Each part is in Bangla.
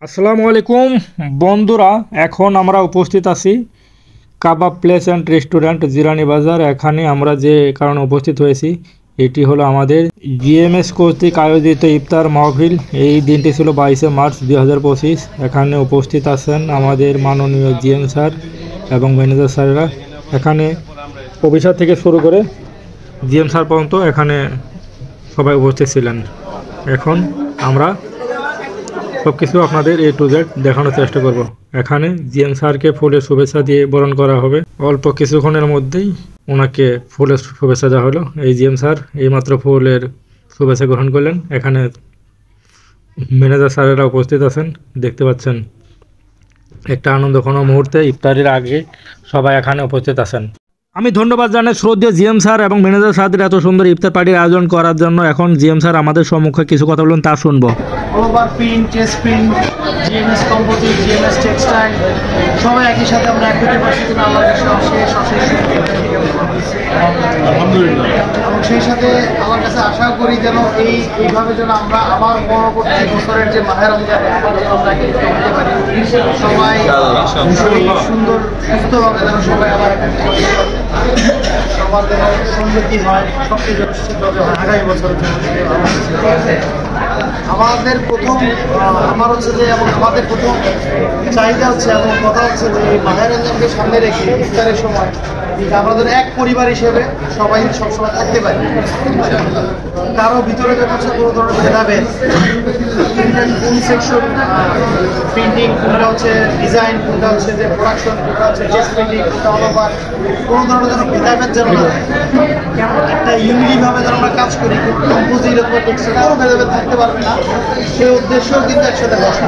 আসসালামু আলাইকুম বন্ধুরা, এখন আমরা উপস্থিত আছি কাবাব প্লেস অ্যান্ড রেস্টুরেন্ট জিরানি বাজার। এখানে আমরা যে কারণে উপস্থিত হয়েছি এটি হলো আমাদের জিএমএস কর্তৃক আয়োজিত ইফতার মাহফিল। এই দিনটি ছিল 22শে মার্চ 2025। এখানে উপস্থিত আছেন আমাদের মাননীয় জিএম স্যার এবং ম্যানেজার স্যাররা। এখানে অফিসার থেকে শুরু করে জিএম স্যার পর্যন্ত এখানে সবাই উপস্থিত ছিলেন। এখন আমরা সব কিছু আপনাদের A to Z দেখানোর চেষ্টা করব। এখানে জিএম স্যারকে ফুলের শুভেচ্ছা দিয়ে বরণ করা হবে। অল্প কিছুক্ষণের মধ্যেই ওনাকে ফুলের শুভেচ্ছা দেওয়া হলো। এই জিএম স্যার এইমাত্র ফুলের শুভেচ্ছা গ্রহণ করলেন। এখানে ম্যানেজার স্যারেরা উপস্থিত আছেন, দেখতে পাচ্ছেন। একটা আনন্দঘন মুহূর্তে ইফতারের আগে সবাই এখানে উপস্থিত আছেন। আমি ধন্যবাদ জানাই শ্রদ্ধেয় জিএম স্যার এবং ম্যানেজার স্যারদের এত সুন্দর ইফতার পার্টির আয়োজন করার জন্য। এখন জিএম স্যার আমাদের সম্মুখে কিছু কথা বলুন, তা শুনবো। Over print, chest print, GMS composite, GMS textile সবাই একই সাথে আমরা অ্যাক্টিভিটি পাচ্ছি কিনা আমার কাছে আলহামদুলিল্লাহ। এবং সেই সাথে আমার কাছে আশা করি যেন এইভাবে যেন আমরা আবার পরবর্তী বছরের যে মাহে রমজানে আবার যেন আমরা একত্রিত হতে পারি, সবাই সুন্দর সুস্থভাবে যেন সবাই আবার সবার যেন সমৃদ্ধি হয়, সবচেয়ে নিশ্চিতভাবে হয় আগামী বছরের জন্য। আমাদের প্রথম চাহিদা হচ্ছে এবং কথা হচ্ছে যে মাহে রমজানকে সামনে রেখে ইফতারের সময় আমাদের এক পরিবার হিসেবে সবাই সবসময় থাকতে পারি। কারো ভিতরে যেন হচ্ছে কোনো ধরনের ভেদাভেদ, কোন সেকশন প্রিন্টিং, কোনটা হচ্ছে ডিজাইন, কোনটা হচ্ছে যে প্রোডাকশন, কোনটা হচ্ছে চেস্ট প্রিন্টিং, কোনটা অল ওভার, কোনো ধরনের যেন ভেদাভেদ যেন না থাকে। একটা ইউনিটিভাবে যেন আমরা কাজ করি, কম্পোজিট অথবা টেক্সটাইল কোনো ভেদাভেদ থাকতে পারবে না, সেই উদ্দেশ্যেও কিন্তু একসাথে বসা।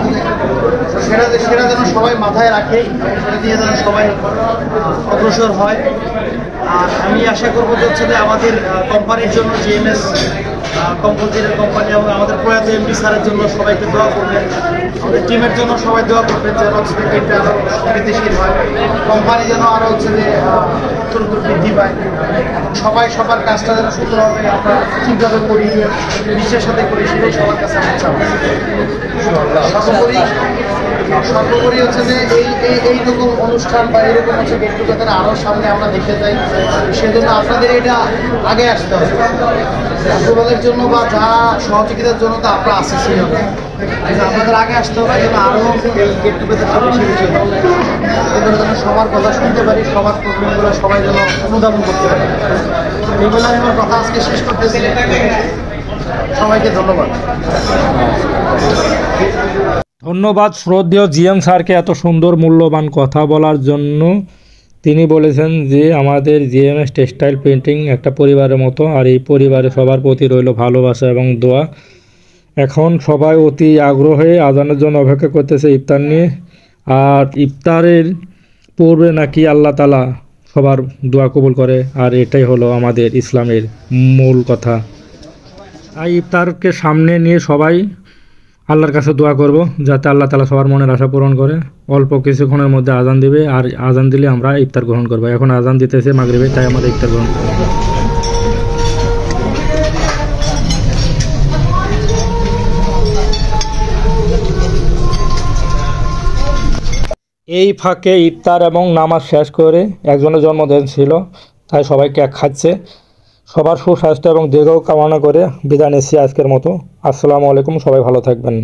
সেটা যেন সবাই মাথায় রাখে, সেটা দিয়ে যেন সবাই অগ্রসর হয়। আর আমি আশা করবো যে হচ্ছে যে আমাদের কোম্পানির জন্য জিএমএস কম্পোজিটের কোম্পানি এবং আমাদের প্রয়াত এমডি স্যারের জন্য সবাইকে দোয়া করবেন, আমাদের টিমের জন্য সবাই দোয়া করবেন যেন হচ্ছে টিমটা আরও সমৃদ্ধিশীল হয়, কোম্পানি যেন আরও হচ্ছে যে উত্তর বৃদ্ধি পায়, সবাই সবার কাজটা যেন সুন্দরভাবে আমরা ঠিকভাবে করি, বিশ্বের সাথে করি, সেটাই সবার কাছে আমার চাপ। সর্বোপরি হচ্ছে যে এইরকম অনুষ্ঠান বা এইরকম হচ্ছে গেট টুগেদার আরও সামনে আমরা দেখতে চাই। সেজন্য আপনাদের এটা আগে আসতে হবে, আপনাদের জন্য বা যা সহযোগিতার জন্য তো আমরা আসছি, আপনাদের আগে আসতে হবে যেন আরও গেট টুগেদার বেশি বেশি হবে, যেন সবার কথা শুনতে পারি, সবার প্রবলেমগুলো সবাই যেন অনুধাবন করতে পারি। এইগুলো আমি আমার কথা আজকে শেষ করতেছি। সবাইকে ধন্যবাদ। ধন্যবাদ শ্রদ্ধেয় জিএম স্যারকে এত সুন্দর মূল্যবান কথা বলার জন্য। তিনি বলেছেন যে আমাদের জিএমএস টেক্সটাইল প্রিন্টিং একটা পরিবারের মতো, আর এই পরিবারে সবার প্রতি রইল ভালোবাসা এবং দোয়া। এখন সবাই অতি আগ্রহে আজানের জন্য অপেক্ষা করতেছে ইফতার নিয়ে। আর ইফতারের পূর্বে নাকি আল্লাহ তাআলা সবার দোয়া কবুল করে, আর এটাই হলো আমাদের ইসলামের মূল কথা। তাই ইফতারকে সামনে নিয়ে সবাই আল্লাহর কাছে দোয়া করব যাতে আল্লাহ তাআলা সবার মনের আশা পূরণ করে। অল্প কিছুক্ষণের মধ্যে আজান দিবে, আর আজান দিলে আমরা ইফতার গ্রহণ করব। এখন আজান দিতেছে মাগরিবে, তাই আমাদের ইফতার গ্রহণ করব। এই ফাঁকে ইফতার এবং নামাজ শেষ করে একজনের জন্মদিন ছিল, তাই সবাই কেক খাচ্ছে। সবার সুস্বাস্থ্য এবং দীর্ঘ কামনা করে বিদায় নিচ্ছি আজকের মতো। আসসালামু আলাইকুম, সবাই ভালো থাকবেন।